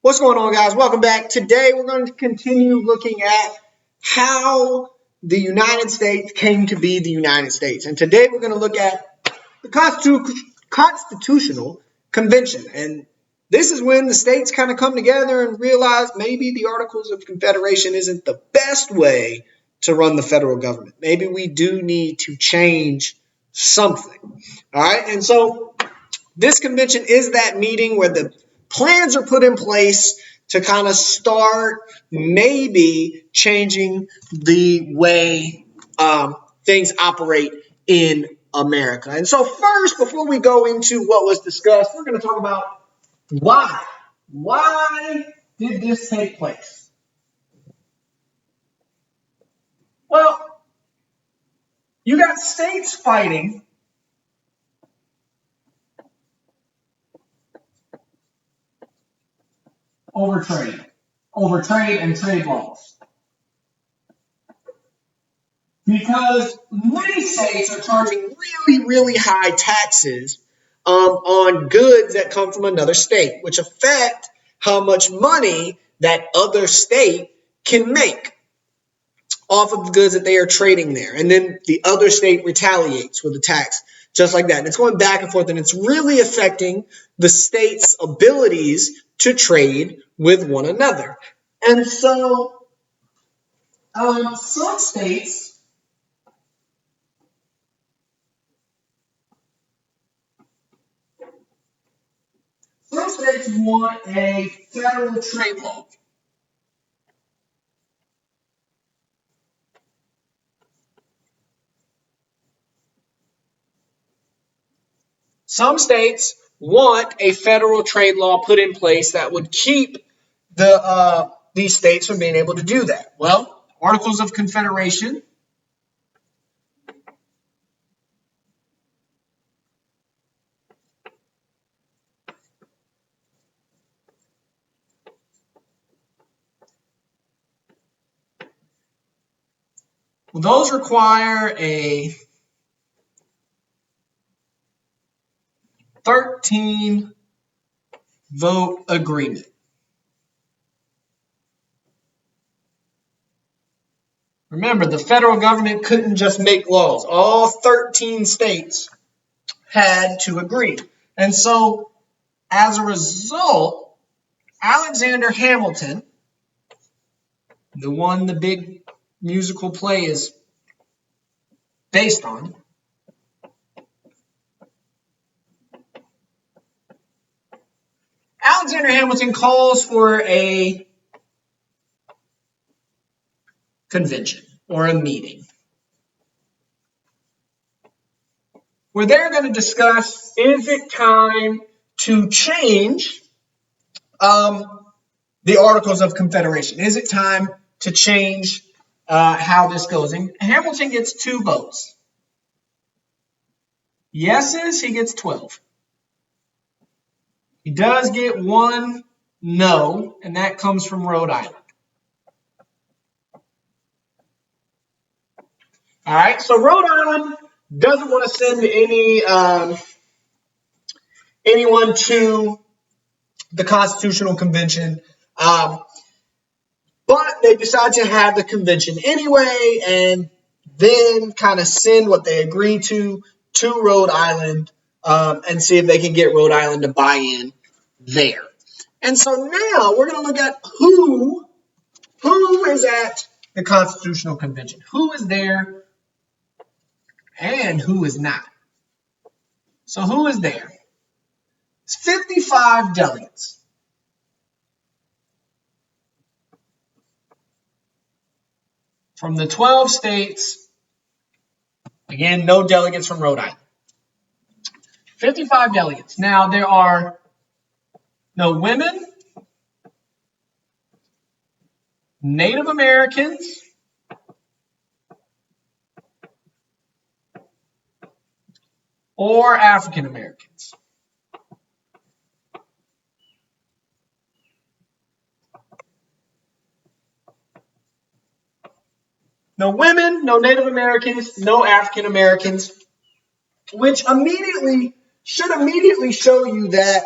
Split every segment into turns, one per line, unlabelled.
What's going on, guys? Welcome back. Today, we're going to continue looking at how the United States came to be the United States. And today, we're going to look at the Constitutional Convention. And this is when the states kind of come together and realize maybe the Articles of Confederation isn't the best way to run the federal government. Maybe we do need to change something. All right. And so this convention is that meeting where the plans are put in place to kind of start maybe changing the way things operate in America. And so first, before we go into what was discussed, we're going to talk about why. Why did this take place? Well, you got states fighting over trade and trade laws. Because many states are charging really, really high taxes on goods that come from another state, which affect how much money that other state can make off of the goods that they are trading there. And then the other state retaliates with a tax just like that. And it's going back and forth, and it's really affecting the state's abilities to trade with one another. And so some states want a federal trade law. Some states want a federal trade law put in place that would keep these states from being able to do that. Well, Articles of Confederation those require a 13 vote agreement. Remember, the federal government couldn't just make laws. All 13 states had to agree. And so, as a result, Alexander Hamilton, the one the big musical play is based on, Alexander Hamilton calls for a convention or a meeting where they're going to discuss, is it time to change the Articles of Confederation? Is it time to change how this goes? And Hamilton gets 2 votes. Yeses, he gets 12. He does get 1 no, and that comes from Rhode Island. All right, so Rhode Island doesn't want to send anyone to the Constitutional Convention, but they decide to have the convention anyway, and then kind of send what they agree to Rhode Island and see if they can get Rhode Island to buy in there. And so now we're going to look at who is at the Constitutional Convention, who is there and who is not. So who is there? It's 55 delegates. From the 12 states, again, no delegates from Rhode Island. 55 delegates. Now, there are no women, Native Americans, or African Americans. No women, no Native Americans, no African Americans, which should immediately show you that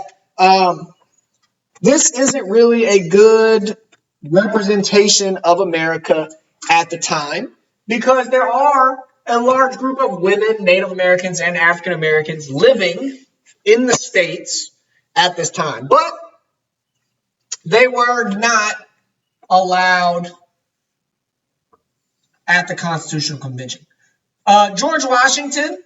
this isn't really a good representation of America at the time because there are a large group of women, Native Americans, and African Americans living in the states at this time. But they were not allowed at the Constitutional Convention. George Washington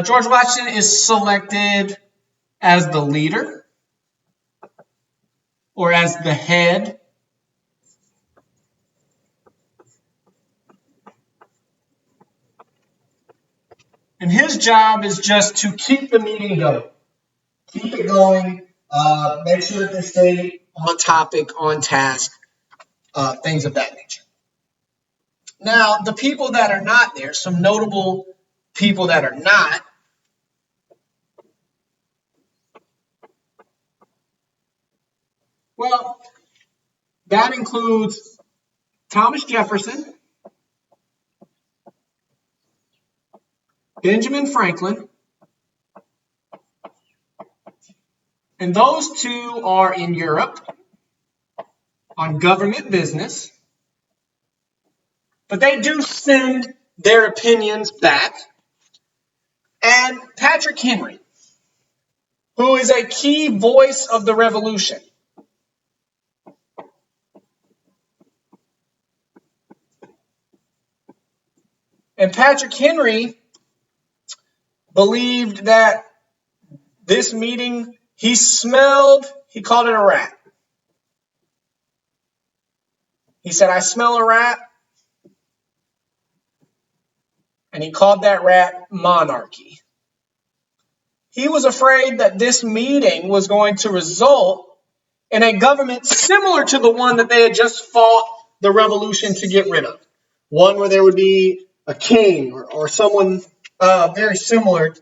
George Washington is selected as the leader or as the head. And his job is just to keep the meeting going. Keep it going. Make sure that they stay on topic, on task, things of that nature. Now, the people that are not there, some notable people that are not, well, that includes Thomas Jefferson, Benjamin Franklin, and those two are in Europe on government business, but they do send their opinions back. And Patrick Henry, who is a key voice of the revolution. And Patrick Henry believed that this meeting, he called it a rat. He said, I smell a rat. And he called that rat monarchy. He was afraid that this meeting was going to result in a government similar to the one that they had just fought the revolution to get rid of. One where there would be a king or someone very similar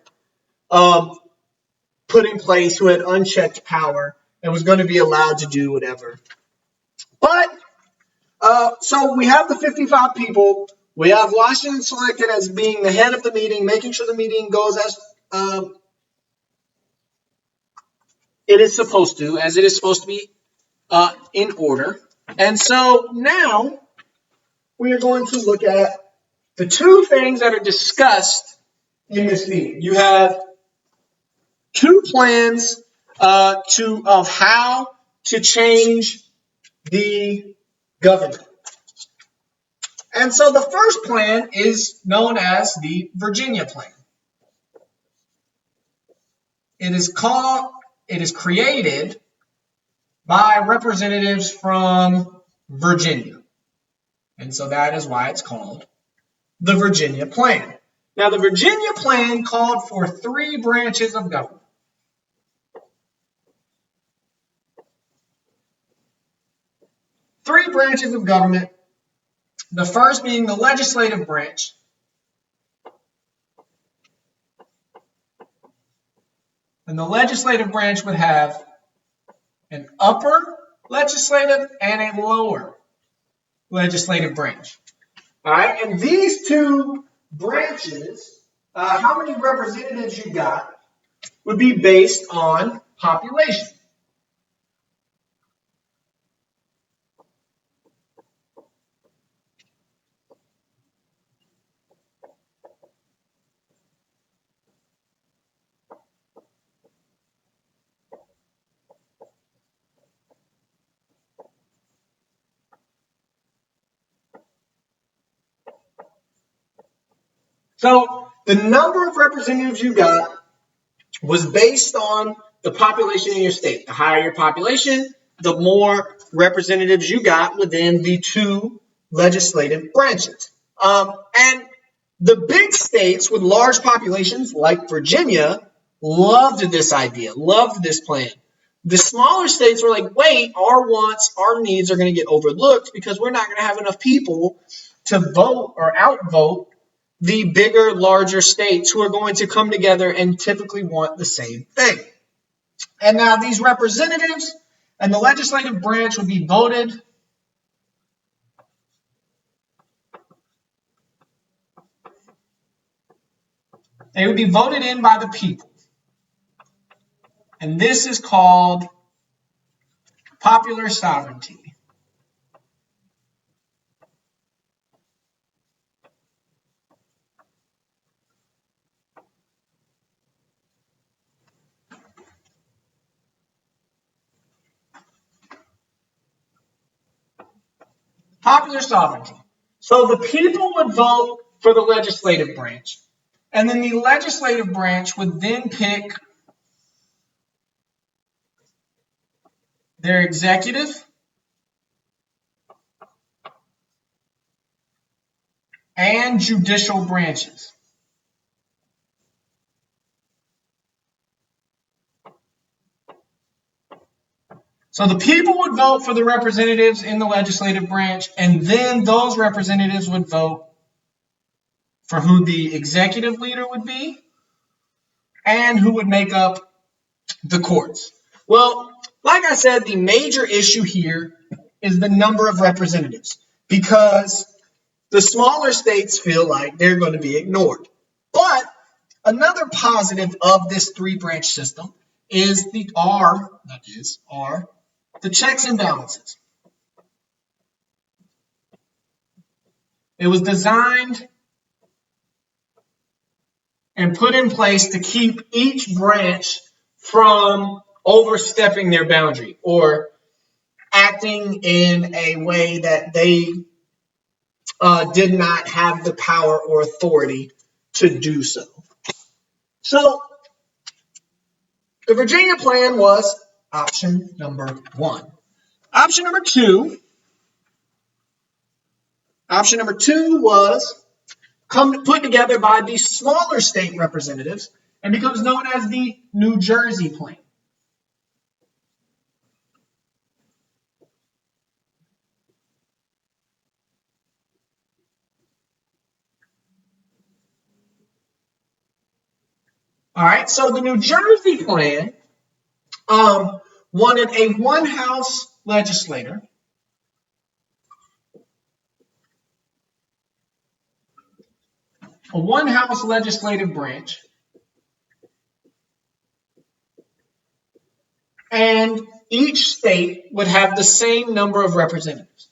put in place who had unchecked power and was going to be allowed to do whatever. But so we have the 55 people. We have Washington selected as being the head of the meeting, making sure the meeting goes as it is supposed to, as it is supposed to be in order. And so now we are going to look at the two things that are discussed in this meeting. You have two plans of how to change the government. And so the first plan is known as the Virginia Plan. It is created by representatives from Virginia. And so that is why it's called the Virginia Plan. Now, the Virginia Plan called for three branches of government. Three branches of government. The first being the legislative branch. And the legislative branch would have an upper legislative and a lower legislative branch. All right, and these two branches, how many representatives you got, would be based on population. So the number of representatives you got was based on the population in your state. The higher your population, the more representatives you got within the two legislative branches. And the big states with large populations like Virginia loved this idea, loved this plan. The smaller states were like, wait, our wants, our needs are going to get overlooked because we're not going to have enough people to vote or outvote the bigger, larger states who are going to come together and typically want the same thing. And now these representatives and the legislative branch would be voted They would be voted in by the people. And this is called popular sovereignty. Popular sovereignty. So the people would vote for the legislative branch. And then the legislative branch would then pick their executive and judicial branches. So the people would vote for the representatives in the legislative branch, and then those representatives would vote for who the executive leader would be and who would make up the courts. Well, like I said, the major issue here is the number of representatives, because the smaller states feel like they're going to be ignored. But another positive of this three-branch system is the checks and balances. It was designed and put in place to keep each branch from overstepping their boundary or acting in a way that they did not have the power or authority to do so. So the Virginia plan was option number one. Option number two was put together by the smaller state representatives and becomes known as the New Jersey plan. All right, so the New Jersey plan wanted a one-house legislator, a one-house legislative branch, and each state would have the same number of representatives.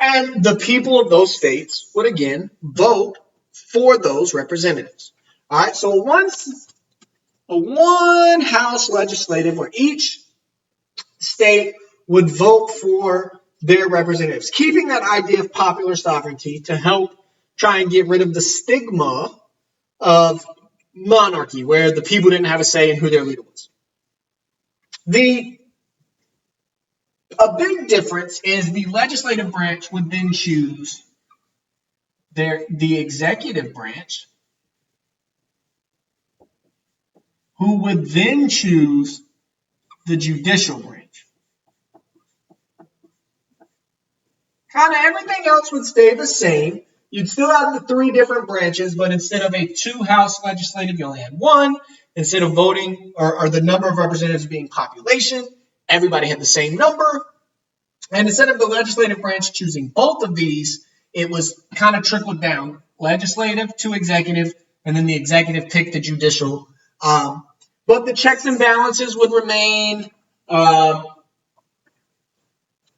And the people of those states would again vote for those representatives. All right, so a one-house legislative where each state would vote for their representatives, keeping that idea of popular sovereignty to help try and get rid of the stigma of monarchy, where the people didn't have a say in who their leader was. A big difference is the legislative branch would then choose the executive branch, who would then choose the judicial branch. Kind of everything else would stay the same. You'd still have the three different branches, but instead of a two-house legislative, you only had one. Instead of voting or the number of representatives being population, everybody had the same number. And instead of the legislative branch choosing both of these, it was kind of trickled down, legislative to executive, and then the executive picked the judicial. But the checks and balances would remain, and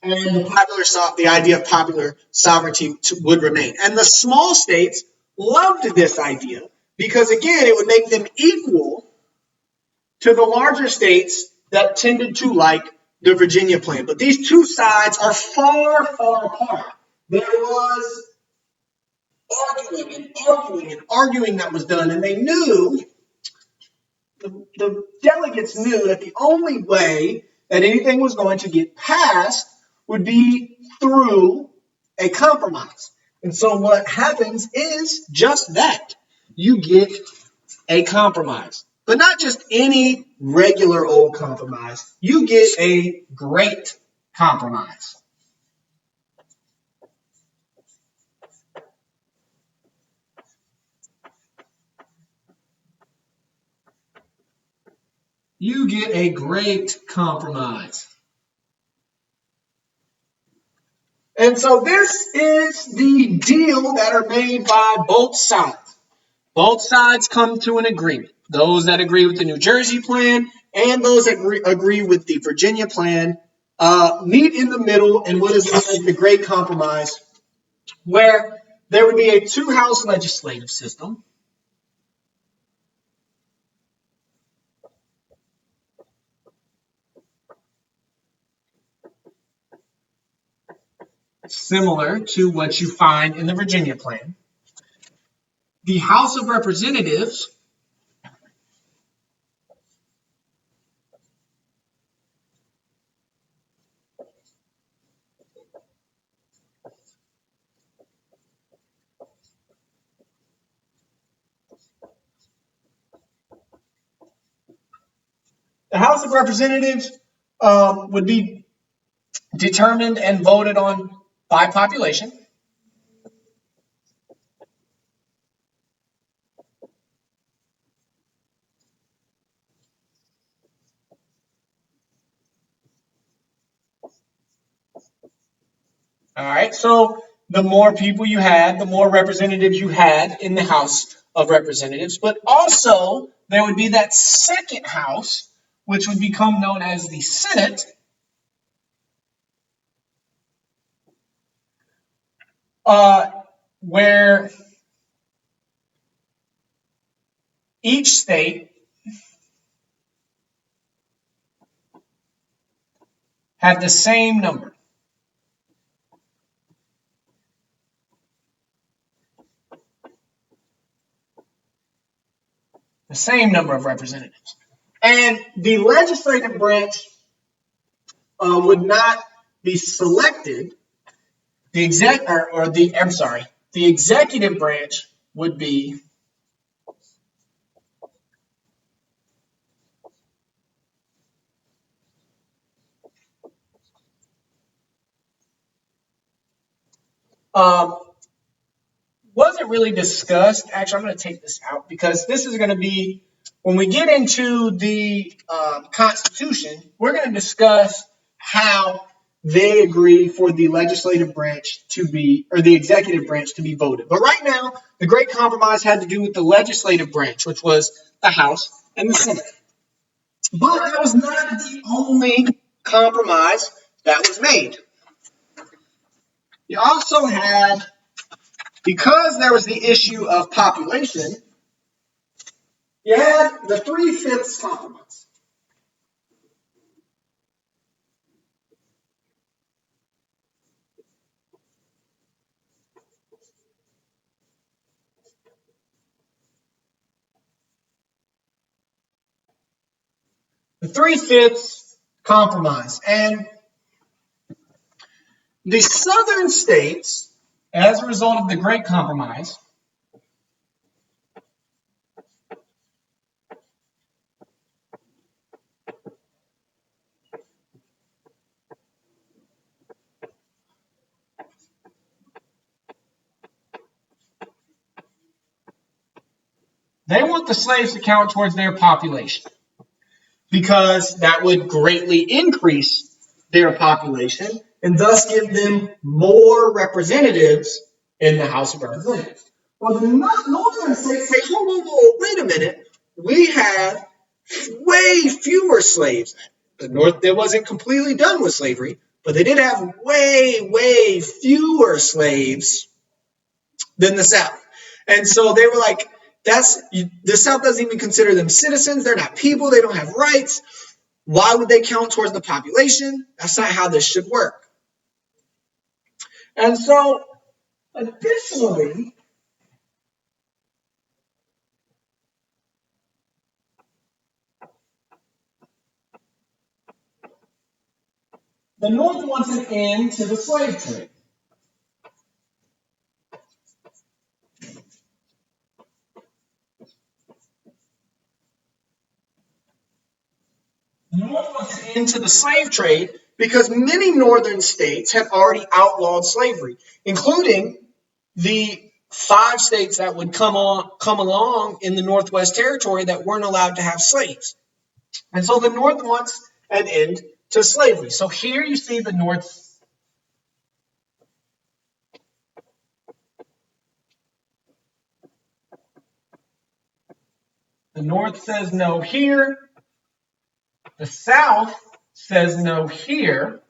the idea of popular sovereignty would remain. And the small states loved this idea because, again, it would make them equal to the larger states that tended to like the Virginia plan. But these two sides are far, far apart. There was arguing that was done, and they knew, the delegates knew that the only way that anything was going to get passed would be through a compromise. And so what happens is just that. You get a compromise. But not just any regular old compromise. You get a great compromise. you get a great compromise. And so this is the deal that are made by both sides. Both sides come to an agreement. Those that agree with the New Jersey plan and those that agree with the Virginia plan meet in the middle in what is known as the Great Compromise, where there would be a two-house legislative system. Similar to what you find in the Virginia plan. The House of Representatives would be determined and voted on by population. All right, so the more people you had, the more representatives you had in the House of Representatives, but also there would be that second house, which would become known as the Senate, where each state had the same number. The same number of representatives. And the legislative branch would not be selected. The executive branch would be wasn't really discussed. Actually, I'm going to take this out because this is going to be, when we get into the Constitution, we're going to discuss how they agree for the legislative branch to be, or the executive branch to be voted. But right now, the Great Compromise had to do with the legislative branch, which was the House and the Senate. But that was not the only compromise that was made. You also had, because there was the issue of population, you had the Three-Fifths Compromise. The Three-Fifths Compromise. And the southern states, as a result of the Great Compromise, they want the slaves to count towards their population because that would greatly increase their population and thus give them more representatives in the House of Representatives. Well, the northern states say, hold, wait a minute. We have way fewer slaves. The North, they wasn't completely done with slavery, but they did have way fewer slaves than the South. And so they were like, the South doesn't even consider them citizens. They're not people. They don't have rights. Why would they count towards the population? That's not how this should work. And so, additionally, the North wants an end to the slave trade. The North wants an end to the slave trade because many northern states had already outlawed slavery, including the 5 states that would come along in the Northwest Territory that weren't allowed to have slaves. And so the North wants an end to slavery. So here you see the North. The North says no here. The South says no here.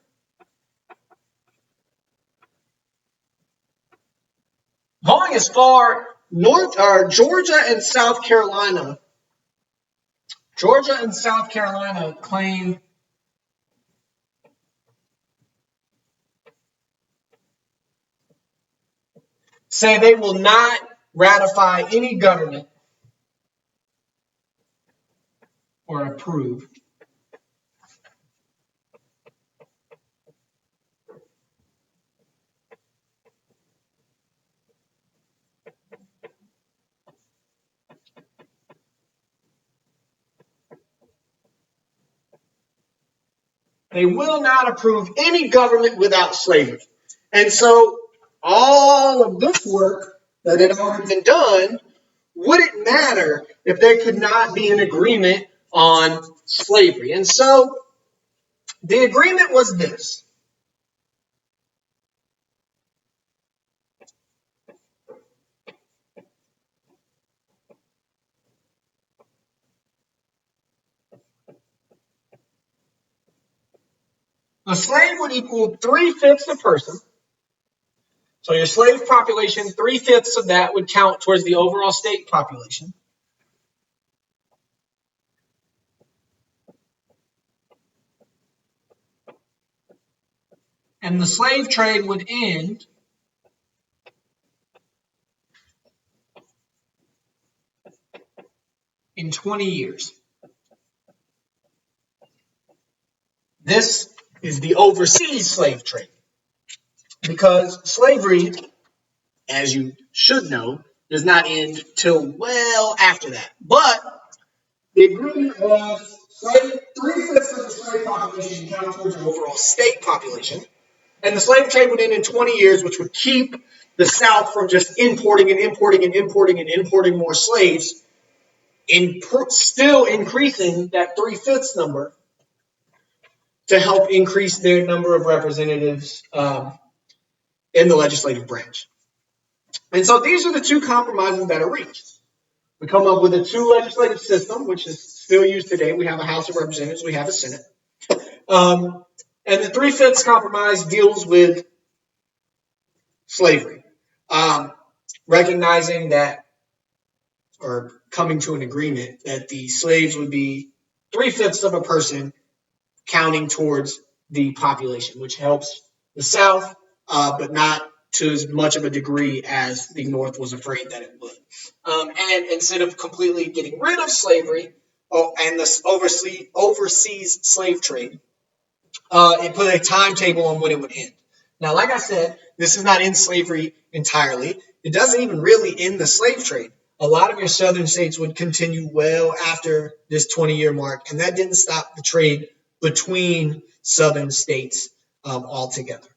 Going as far north are Georgia and South Carolina. Georgia and South Carolina claim say they will not ratify any government or approve They will not approve any government without slavery. And so all of this work that had already been done wouldn't matter if there could not be an agreement on slavery. And so the agreement was this. A slave would equal 3/5 a person. So your slave population, 3/5 of that would count towards the overall state population. And the slave trade would end in 20 years. This is the overseas slave trade. Because slavery, as you should know, does not end till well after that. But the agreement was 3/5 of the slave population counted towards the overall state population. And the slave trade would end in 20 years, which would keep the South from just importing and importing and importing and importing more slaves, still increasing that 3/5 number to help increase their number of representatives in the legislative branch. And so these are the two compromises that are reached. We come up with a two legislative system, which is still used today. We have a House of Representatives, we have a Senate. And the 3/5 compromise deals with slavery, recognizing that, or coming to an agreement that the slaves would be 3/5 of a person counting towards the population, which helps the South, but not to as much of a degree as the North was afraid that it would. And instead of completely getting rid of slavery and this overseas slave trade, it put a timetable on when it would end. Now, like I said, this is not in slavery entirely. It doesn't even really end the slave trade. A lot of your southern states would continue well after this 20-year mark, and that didn't stop the trade between southern states altogether.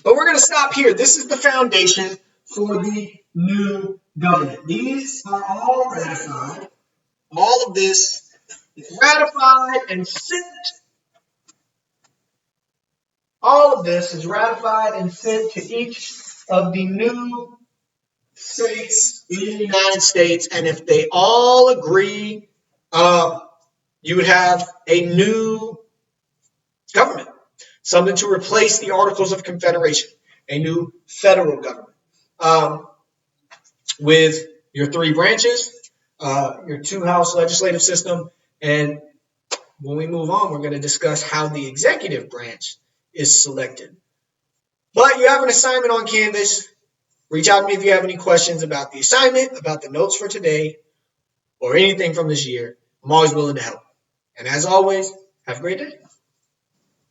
But we're going to stop here. This is the foundation for the new government. These are all ratified. All of this is ratified and sent. All of this is ratified and sent to each of the new states in the United States. And if they all agree, you would have a new government, something to replace the Articles of Confederation, a new federal government with your three branches, your two-house legislative system, and when we move on, we're going to discuss how the executive branch is selected. But you have an assignment on Canvas. Reach out to me if you have any questions about the assignment, about the notes for today, or anything from this year. I'm always willing to help. And as always, have a great day.